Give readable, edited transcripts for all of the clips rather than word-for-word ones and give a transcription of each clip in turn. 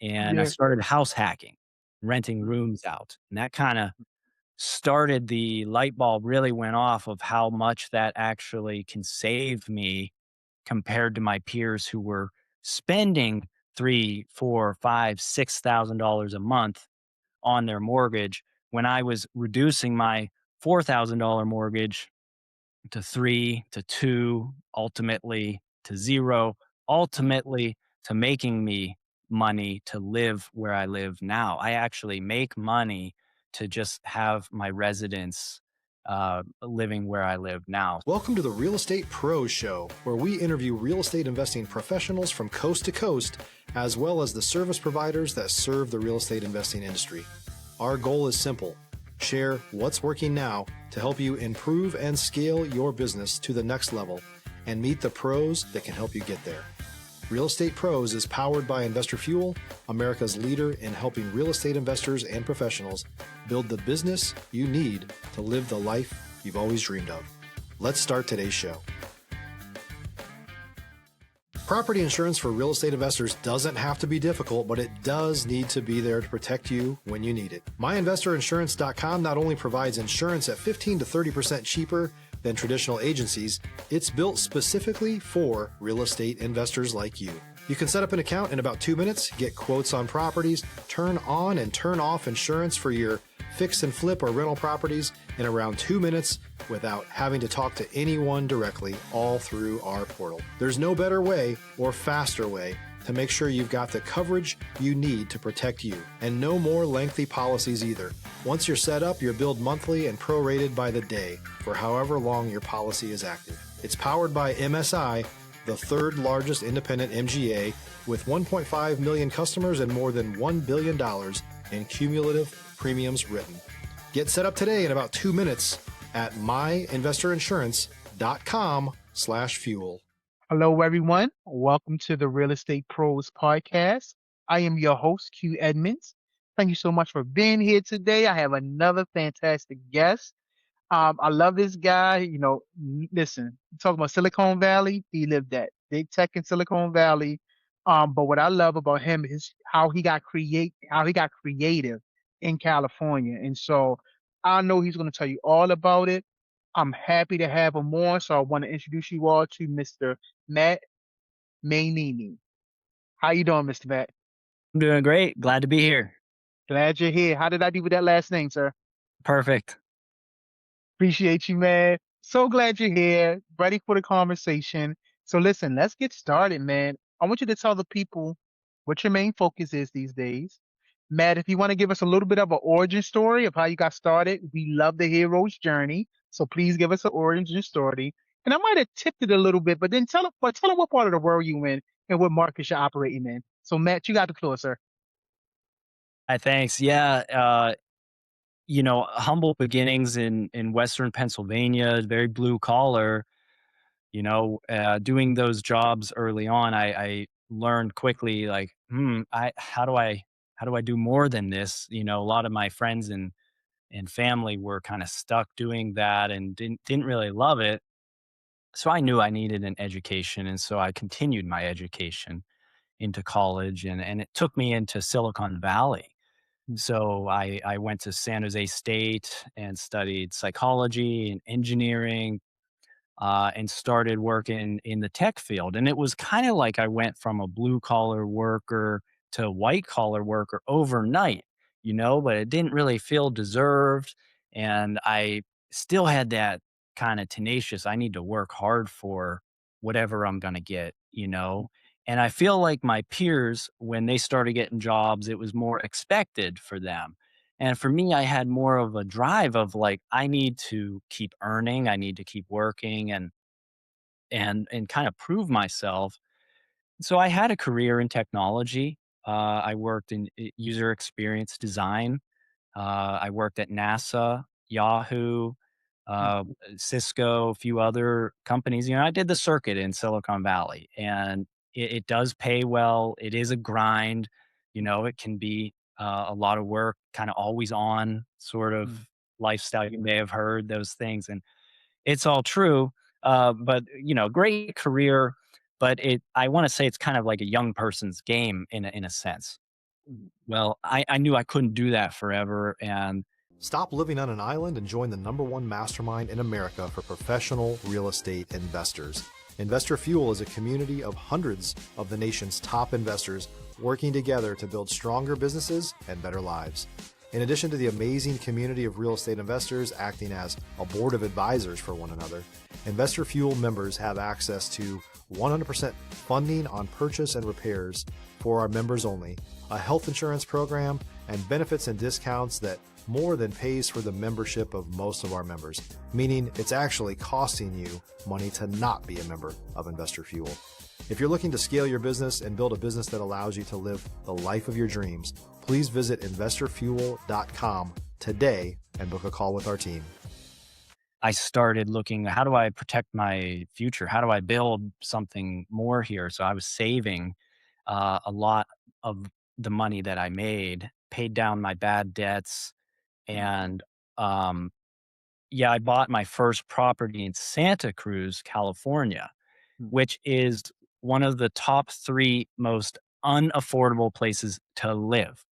and I Yeah. started house hacking, renting rooms out. And that kind of started the light bulb really went off of how much that actually can save me compared to my peers who were spending three, four, five, $6,000 a month on their mortgage when I was reducing my $4,000 mortgage to three, to two, ultimately to zero, ultimately to making me money to live where I live now. I actually make money to just have my residence living where I live now. Welcome to the Real Estate Pros Show, where we interview real estate investing professionals from coast to coast, as well as the service providers that serve the real estate investing industry. Our goal is simple: share what's working now to help you improve and scale your business to the next level and meet the pros that can help you get there. Real Estate Pros is powered by Investor Fuel, America's leader in helping real estate investors and professionals build the business you need to live the life you've always dreamed of. Let's start today's show. Property insurance for real estate investors doesn't have to be difficult, but it does need to be there to protect you when you need it. MyInvestorInsurance.com not only provides insurance at 15 to 30% cheaper than traditional agencies, it's built specifically for real estate investors like you. You can set up an account in about 2 minutes, get quotes on properties, turn on and turn off insurance for your fix and flip or rental properties in around 2 minutes without having to talk to anyone directly, all through our portal. There's no better way or faster way to make sure you've got the coverage you need to protect you, and no more lengthy policies either. Once you're set up, you're billed monthly and prorated by the day for however long your policy is active. It's powered by MSI, the third largest independent MGA, with 1.5 million customers and more than $1 billion in cumulative premiums written. Get set up today in about 2 minutes at myinvestorinsurance.com/fuel. Hello, everyone. Welcome to the Real Estate Pros podcast. I am your host, Q Edmonds. Thank you so much for being here today. I have another fantastic guest. I love this guy. Listen, talking about Silicon Valley, he lived that big tech in Silicon Valley. But what I love about him is how he got creative in California. And so I know he's going to tell you all about it. I'm happy to have him on. So I want to introduce you all to Mr. Matt Mainini. How you doing, Mr. Matt? I'm doing great. Glad to be here. Glad you're here. How did I do with that last name, sir? Perfect. Appreciate you, man. So glad you're here, ready for the conversation. So listen, let's get started, man. I want you to tell the people what your main focus is these days. Matt, if you want to give us a little bit of an origin story of how you got started, we love the hero's journey. So please give us an origin story. And I might have tipped it a little bit, but then tell them what part of the world you in and what markets you're operating in. So Matt, you got the floor, sir. Hi, thanks. Yeah, humble beginnings in Western Pennsylvania, very blue collar. Doing those jobs early on, I learned quickly, like, how do I do more than this? A lot of my friends and family were kind of stuck doing that and didn't really love it. So I knew I needed an education, and so I continued my education into college, and it took me into Silicon Valley. So I went to San Jose State and studied psychology and engineering, and started working in the tech field. And it was kind of like I went from a blue collar worker to a white collar worker overnight, but it didn't really feel deserved. And I still had that kind of tenacious, I need to work hard for whatever I'm going to get. And I feel like my peers, when they started getting jobs, it was more expected for them. And for me, I had more of a drive of like, I need to keep earning, I need to keep working and kind of prove myself. So I had a career in technology. I worked in user experience design. I worked at NASA, Yahoo, uh, Mhm. Cisco, a few other companies. I did the circuit in Silicon Valley, and it does pay well. It is a grind. It can be a lot of work, kind of always on sort of Mhm. lifestyle. You may have heard those things, and it's all true. But great career. But I want to say it's kind of like a young person's game in a sense. Well, I knew I couldn't do that forever, and Stop living on an island and join the #1 mastermind in America for professional real estate investors. Investor Fuel is a community of hundreds of the nation's top investors working together to build stronger businesses and better lives. In addition to the amazing community of real estate investors acting as a board of advisors for one another, Investor Fuel members have access to 100% funding on purchase and repairs for our members only, a health insurance program, and benefits and discounts that more than pays for the membership of most of our members, meaning it's actually costing you money to not be a member of Investor Fuel. If you're looking to scale your business and build a business that allows you to live the life of your dreams, please visit investorfuel.com today and book a call with our team. I started looking, how do I protect my future? How do I build something more here? So I was saving a lot of the money that I made, paid down my bad debts, and um, yeah, I bought my first property in Santa Cruz, California, Mm, which is one of the top 3 most unaffordable places to live.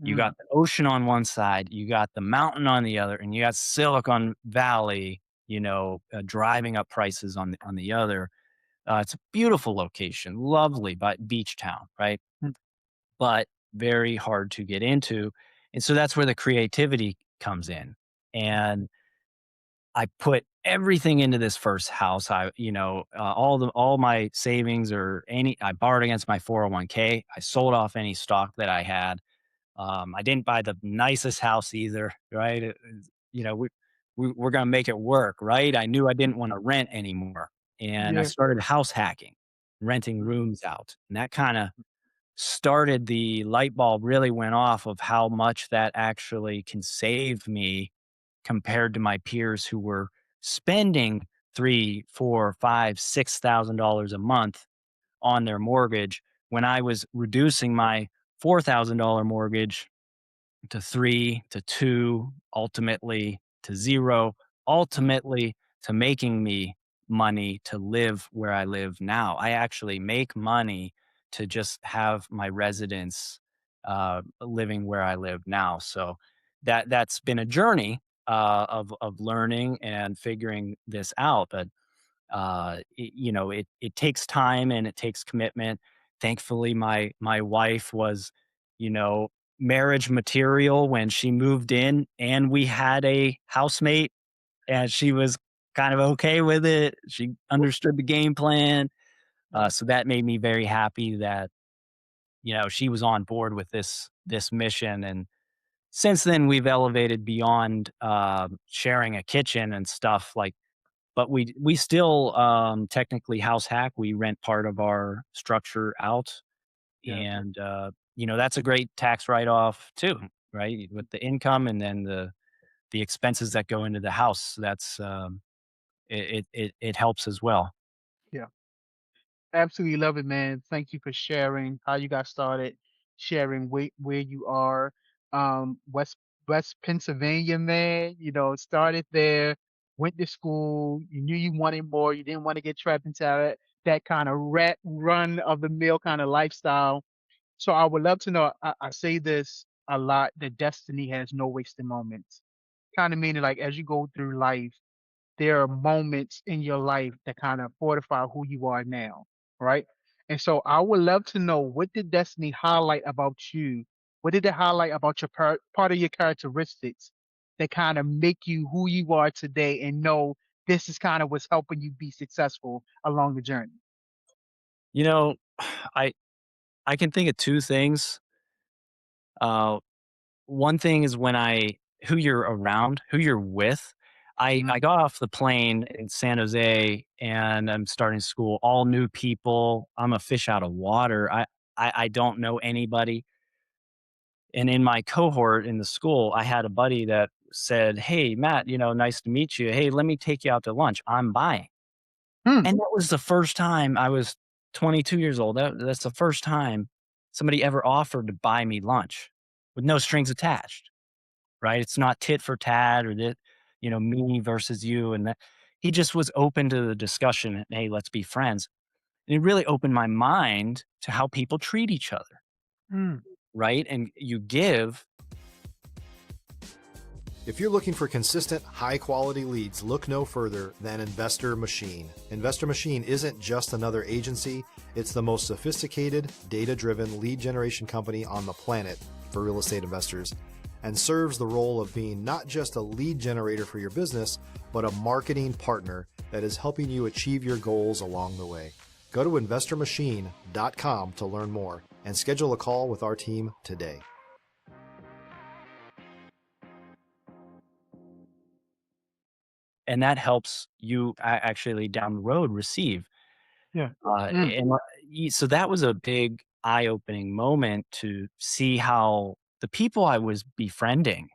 You mm, got the ocean on one side, you got the mountain on the other, and you got Silicon Valley, driving up prices on the other. It's a beautiful location, lovely, but beach town, right? mm, But very hard to get into, and so that's where the creativity comes in, mm. and I put everything into this first house. All my savings or any I borrowed against my 401k. I sold off any stock that I had. I didn't buy the nicest house either, right? You know, we're gonna make it work, right? I knew I didn't want to rent anymore, and I Yeah. started house hacking, renting Mm, rooms out, and that kind of started the light bulb really went off of how much that actually can save me compared to my peers who were spending 3, 4, 5, $6,000 a month on their mortgage when I was reducing my $4,000 mortgage to 3 to 2, ultimately to 0, ultimately to making me money to live where I live now. I actually make money to just have my residence living where I live now. So that's been a journey of learning and figuring this out. But it takes time and it takes commitment. Thankfully, my wife was, you know, marriage material when she moved in, and we had a housemate, and she was kind of okay with it. She understood the game plan, so that made me very happy that she was on board with this mission. And since then, we've elevated beyond sharing a kitchen and stuff like but we still, technically house hack. We rent part of our structure out, yeah. and, that's a great tax write-off too, right? With the income and then the expenses that go into the house, that's, it helps as well. Yeah. Absolutely love it, man. Thank you for sharing how you got started, sharing where you are. West Pennsylvania, man. Started there, went to school. You knew you wanted more. You didn't want to get trapped into that kind of rat run of the mill kind of lifestyle. So I would love to know. I say this a lot that destiny has no wasted moments. Kind of meaning like as you go through life there are moments in your life that kind of fortify who you are now, right? And so I would love to know what did destiny highlight about you? What did it highlight about your part of your characteristics that kind of make you who you are today and know this is kind of what's helping you be successful along the journey? You know, I I can think of 2 things. Uh, One thing is who you're around, who you're with. I Mm, got off the plane in San Jose, and I'm starting school, all new people. I'm a fish out of water. I don't know anybody, and in my cohort in the school, I had a buddy that said, "Hey, Matt, nice to meet you. Hey, let me take you out to lunch. I'm buying." mm, And that was the first time I was 22 years old. That's the first time somebody ever offered to buy me lunch with no strings attached. Right? It's not tit for tat or that, me versus you. And that he just was open to the discussion. And, hey, let's be friends. And it really opened my mind to how people treat each other. mm. right? And you give. If you're looking for consistent, high quality leads, look no further than Investor Machine. Investor Machine isn't just another agency, it's the most sophisticated, data driven lead generation company on the planet for real estate investors, and serves the role of being not just a lead generator for your business, but a marketing partner that is helping you achieve your goals along the way. Go to investormachine.com to learn more and schedule a call with our team today. And that helps you actually down the road receive. Yeah. Mm, And so that was a big eye-opening moment to see how the people I was befriending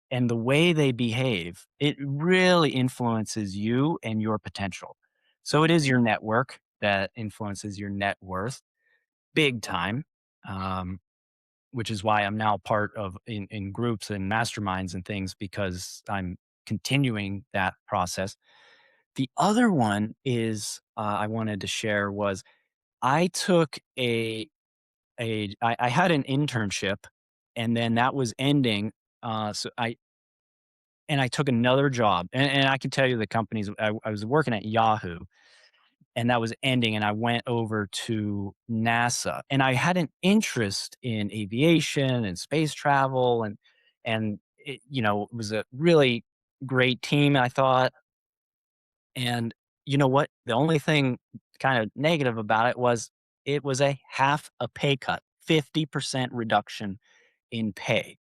and the way they behave, it really influences you and your potential. So it is your network that influences your net worth big time, um, which is why I'm now part of in groups and masterminds and things because I'm continuing that process. The other one is I wanted to share was I took I had an internship and then that was ending. So I took another job and I can tell you the companies I was working at Yahoo and that was ending and I went over to NASA and I had an interest in aviation and space travel and it, it was a really great team I thought. And you know what? The only thing kind of negative about it was a half a pay cut, 50% reduction in pay.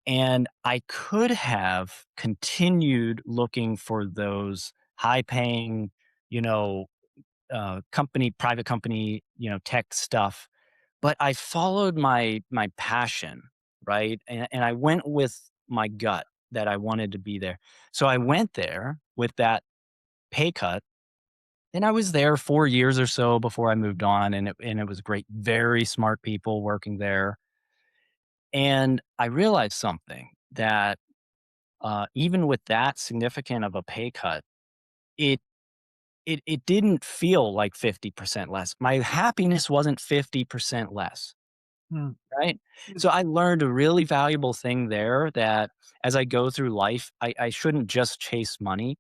And I could have continued looking for those high paying, you know, private company, tech stuff. But I followed my passion, right? And I went with my gut that I wanted to be there. So I went there with that pay cut. And I was there 4 years or so before I moved on, and it was great, very smart people working there. And I realized something that, even with that significant of a pay cut, it it didn't feel like 50% less. My happiness wasn't 50% less. mm, Right? mm, So I learned a really valuable thing there that as I go through life, I shouldn't just chase money.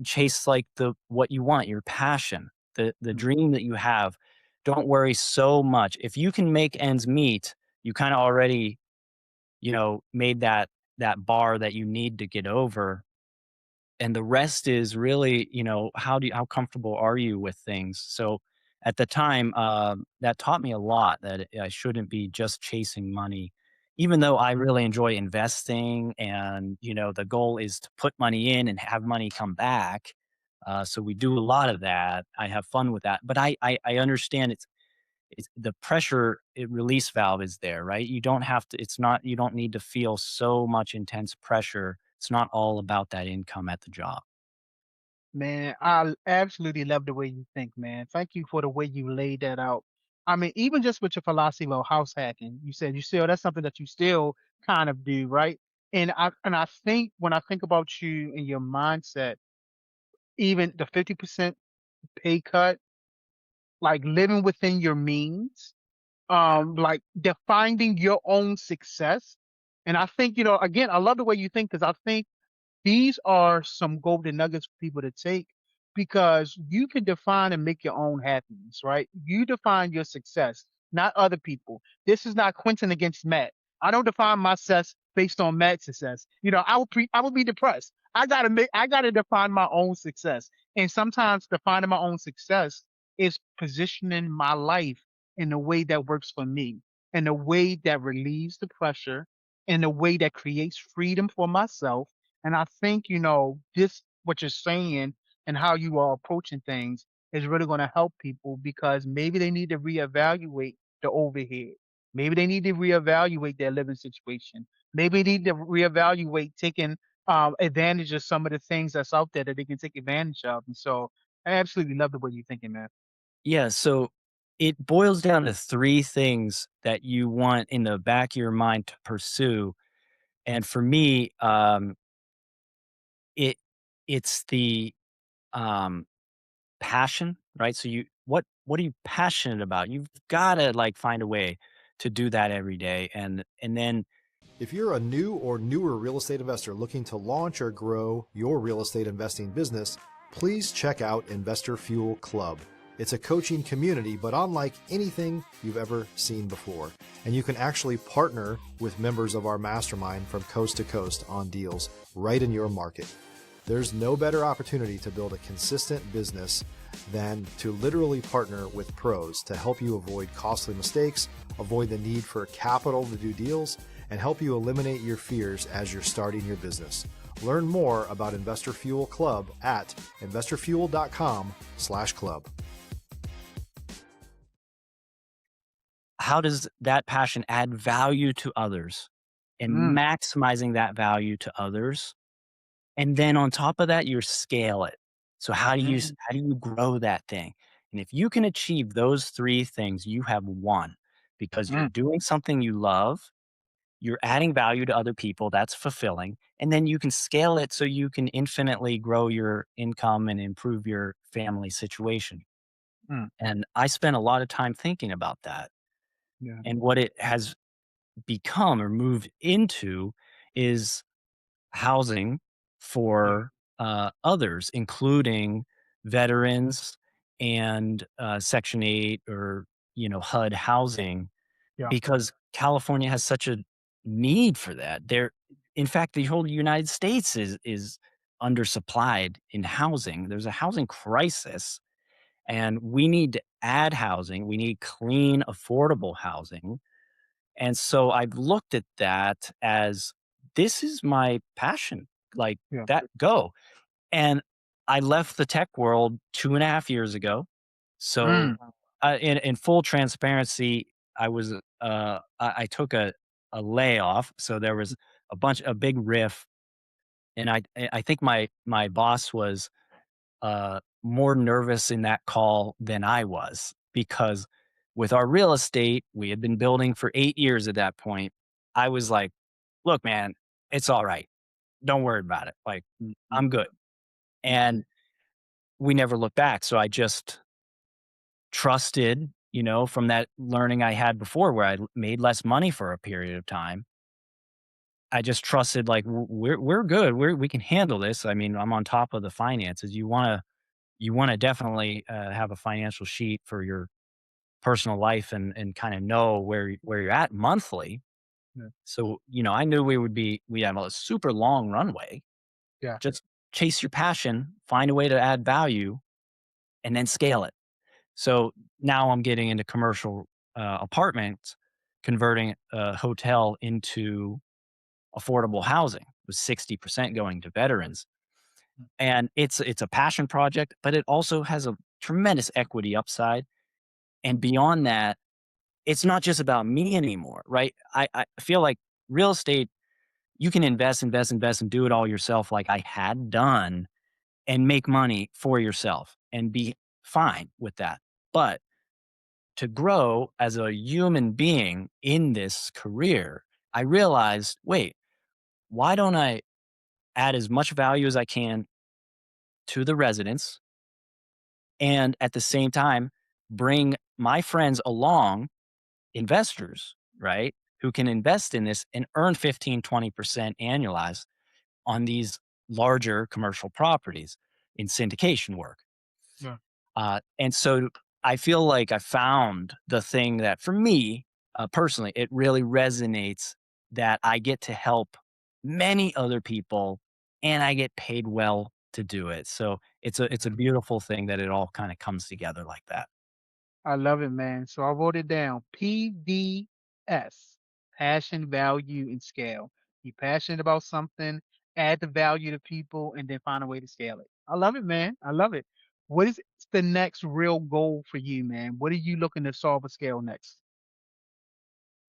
Chase like the what you want, your passion, the mm. dream that you have. Don't worry so much. If you can make ends meet, you kind of already, made that bar that you need to get over and the rest is really, how comfortable are you with things? So at the time, that taught me a lot that I shouldn't be just chasing money, even though I really enjoy investing and, the goal is to put money in and have money come back. So we do a lot of that. I have fun with that, but I understand it's the pressure release valve is there, right? You don't have to, it's not, you don't need to feel so much intense pressure. It's not all about that income at the job. Man, absolutely love the way you think, man. Thank you for the way you laid that out. I mean, even just with your philosophy of house hacking, you said you still that's something that you still kind of do, right? And I think when I think about you and your mindset, even the 50% pay cut, like living within your means, like defining your own success. And I think, again, I love the way you think because I think these are some golden nuggets for people to take because you can define and make your own happiness, right? You define your success, not other people. This is not Quentin against Matt. I don't define my success based on Matt's success. I would be depressed. I gotta define my own success. And sometimes defining my own success is positioning my life in a way that works for me, in a way that relieves the pressure, in a way that creates freedom for myself. And I think, this what you're saying and how you are approaching things is really going to help people because maybe they need to reevaluate the overhead. Maybe they need to reevaluate their living situation. Maybe they need to reevaluate taking advantage of some of the things that's out there that they can take advantage of. And so I absolutely love the way you're thinking, man. Yeah. So it boils down to three things that you want in the back of your mind to pursue. And for me, it it's the um, passion, right? So what are you passionate about? You've got to like find a way to do that every day. And then If you're a new or newer real estate investor looking to launch or grow your real estate investing business, please check out Investor Fuel Club. It's a coaching community, but unlike anything you've ever seen before. And you can actually partner with members of our mastermind from coast to coast on deals right in your market. There's no better opportunity to build a consistent business than to literally partner with pros to help you avoid costly mistakes, avoid the need for capital to do deals, and help you eliminate your fears as you're starting your business. Learn more about Investor Fuel Club at investorfuel.com/club. how does that passion add value to others and Mm, maximizing that value to others? And then on top of that, you scale it. So mm, how do you grow that thing? And if you can achieve those three things, you have won because you're mm, doing something you love, you're adding value to other people, that's fulfilling, and then you can scale it so you can infinitely grow your income and improve your family situation. mm. And I spent a lot of time thinking about that. Yeah, And what it has become or moved into is housing yeah, for others, including veterans and Section 8 or HUD housing, yeah. because California has such a need for that. In fact, the whole United States is undersupplied in housing. There's a housing crisis, and we need to add housing. We need clean, affordable housing, and so I've looked at that as this is my passion, like Yeah. that go. And I left the tech world 2.5 years ago. So Mm, in full transparency, I took a layoff. So there was a big riff. And I think my boss was more nervous in that call than I was because with our real estate, we had been building for 8 years at that point. I was like, look, man, it's all right. Don't worry about it. Like, mm, I'm good. mm. And we never looked back. So I just trusted, from that learning I had before where I made less money for a period of time. I just trusted like we're good. We can handle this. I mean, I'm on top of the finances. You want to definitely have a financial sheet for your personal life and kind of know where you're at monthly. Yeah, So, I knew we have a super long runway. yeah. Just chase your passion, find a way to add value, and then scale it. So now I'm getting into commercial apartments, converting a hotel into affordable housing with 60% going to veterans. And it's a passion project, but it also has a tremendous equity upside. And beyond that, it's not just about me anymore, right? I feel like real estate, you can invest, and do it all yourself like I had done and make money for yourself and be fine with that. But to grow as a human being in this career, I realized, wait, why don't I add as much value as I can to the residents and at the same time bring my friends along, investors, right? Who can invest in this and earn 15-20% annualized on these larger commercial properties in syndication work. Yeah. And so I feel like I found the thing that for me personally, it really resonates that I get to help many other people and I get paid well to do it. So it's a beautiful thing that it all kind of comes together like that. I love it, man. So I wrote it down. PVS, passion, value, and scale. Be passionate about something, add the value to people, and then find a way to scale it. I love it, man. I love it. What is the next real goal for you, man? What are you looking to solve or scale next?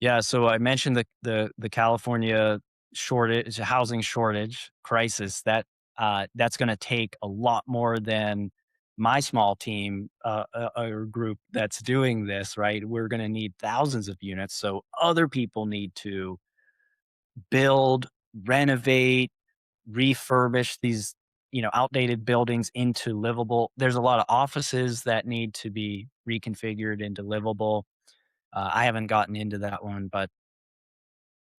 Yeah, so I mentioned the California shortage, housing shortage crisis. That's going to take a lot more than my small team or group that's doing this. Right, we're going to need thousands of units. So other people need to build, renovate, refurbish these outdated buildings into livable. There's a lot of offices that need to be reconfigured into livable. I haven't gotten into that one, but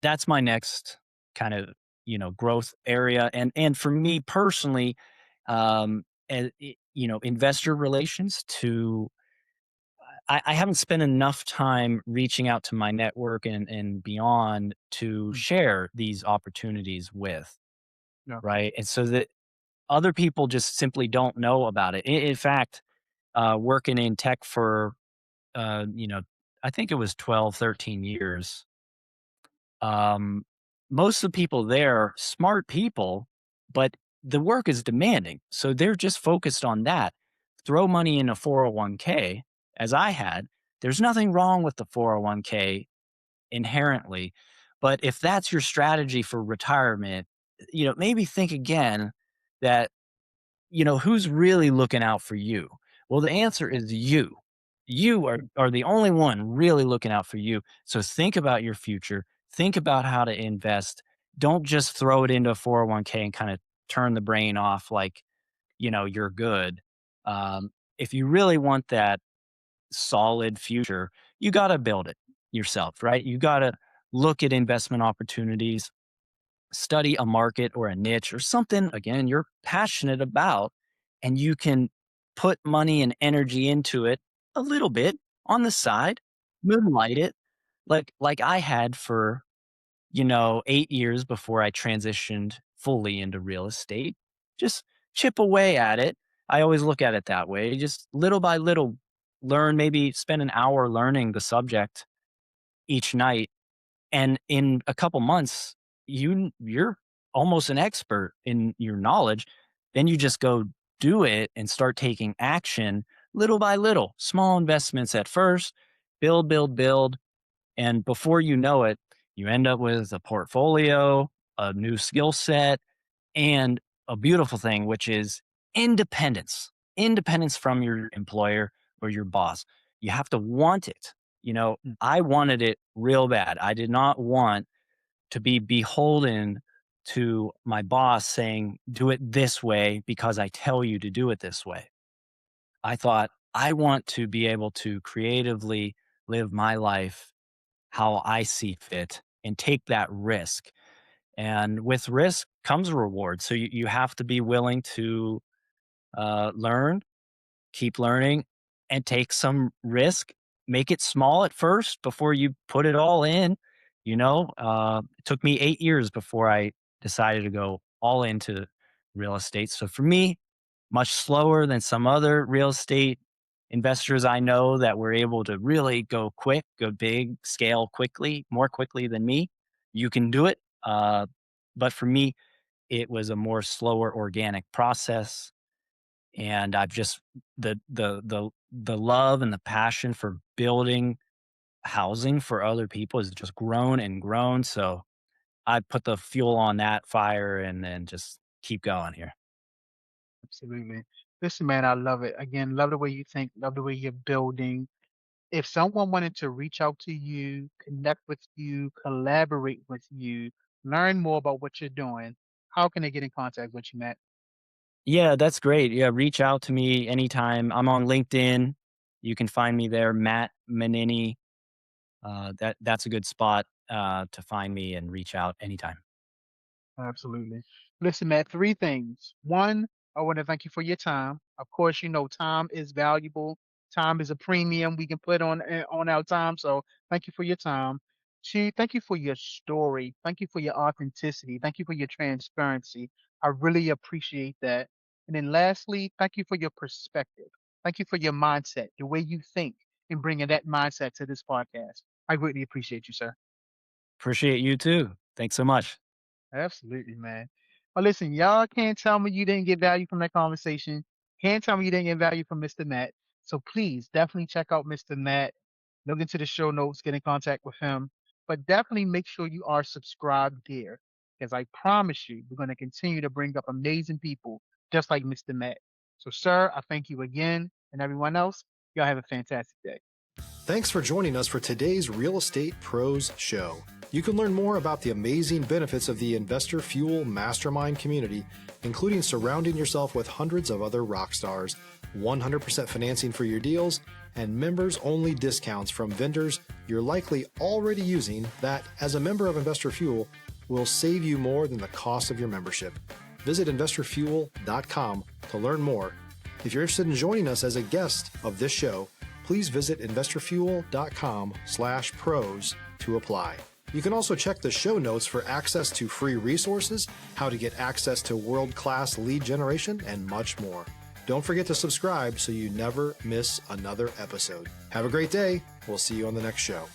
that's my next kind of, growth area. And for me personally, investor relations to I haven't spent enough time reaching out to my network and beyond to Mm. share these opportunities with, Yeah. right? And so that other people just simply don't know about it. In fact, working in tech for, uh, you know, I think it was 12, 13 years. Um, Most of the people there, smart people, but the work is demanding. So they're just focused on that. Throw money in a 401k, as I had. There's nothing wrong with the 401k inherently. But if that's your strategy for retirement, maybe think again that who's really looking out for you? Well, the answer is you. You are the only one really looking out for you. So think about your future. Think about how to invest. Don't just throw it into a 401k and kind of turn the brain off like, you're good. Um, if you really want that solid future, you got to build it yourself, right? You got to look at investment opportunities, study a market or a niche or something again you're passionate about, and you can put money and energy into it a little bit on the side, moonlight it like I had for 8 years before I transitioned fully into real estate. Just chip away at it. I always look at it that way, just little by little, learn, maybe spend an hour learning the subject each night, and in a couple months, you're almost an expert in your knowledge. Then you just go do it and start taking action little by little, small investments at first, build, build, build. And before you know it, you end up with a portfolio, a new skill set, and a beautiful thing, which is independence from your employer or your boss. You have to want it. Mm. I wanted it real bad. I did not want to be beholden to my boss saying, do it this way because I tell you to do it this way. I thought, I want to be able to creatively live my life how I see fit and take that risk. And with risk comes a reward. So you have to be willing to learn, keep learning, and take some risk. Make it small at first before you put it all in. It took me 8 years before I decided to go all into real estate. So for me, much slower than some other real estate investors I know that were able to really go quick, go big, scale quickly, more quickly than me. You can do it. But for me, it was a more slower organic process, and I've just the love and the passion for building housing for other people has just grown and grown. So I put the fuel on that fire and then just keep going here. Absolutely. Listen, man, I love it. Again, love the way you think, love the way you're building. If someone wanted to reach out to you, connect with you, collaborate with you, learn more about what you're doing, how can they get in contact with you, Matt? Yeah, that's great. Yeah, reach out to me anytime. I'm on LinkedIn. You can find me there, Matt Mainini. That's a good spot to find me and reach out anytime. Absolutely. Listen, Matt, three things. One, I want to thank you for your time. Of course, you know time is valuable. Time is a premium we can put on our time. So thank you for your time. Two, thank you for your story. Thank you for your authenticity. Thank you for your transparency. I really appreciate that. And then lastly, thank you for your perspective. Thank you for your mindset, the way you think, and bringing that mindset to this podcast. I greatly appreciate you, sir. Appreciate you too. Thanks so much. Absolutely, man. Well, listen, y'all can't tell me you didn't get value from that conversation. Can't tell me you didn't get value from Mr. Matt. So please definitely check out Mr. Matt. Look into the show notes, get in contact with him. But definitely make sure you are subscribed there. Because I promise you, we're going to continue to bring up amazing people just like Mr. Matt. So, sir, I thank you again. And everyone else, y'all have a fantastic day. Thanks for joining us for today's Real Estate Pros Show. You can learn more about the amazing benefits of the Investor Fuel Mastermind community, including surrounding yourself with hundreds of other rock stars, 100% financing for your deals, and members-only discounts from vendors you're likely already using that, as a member of Investor Fuel, will save you more than the cost of your membership. Visit investorfuel.com to learn more. If you're interested in joining us as a guest of this show, please visit investorfuel.com/pros to apply. You can also check the show notes for access to free resources, how to get access to world-class lead generation, and much more. Don't forget to subscribe so you never miss another episode. Have a great day. We'll see you on the next show.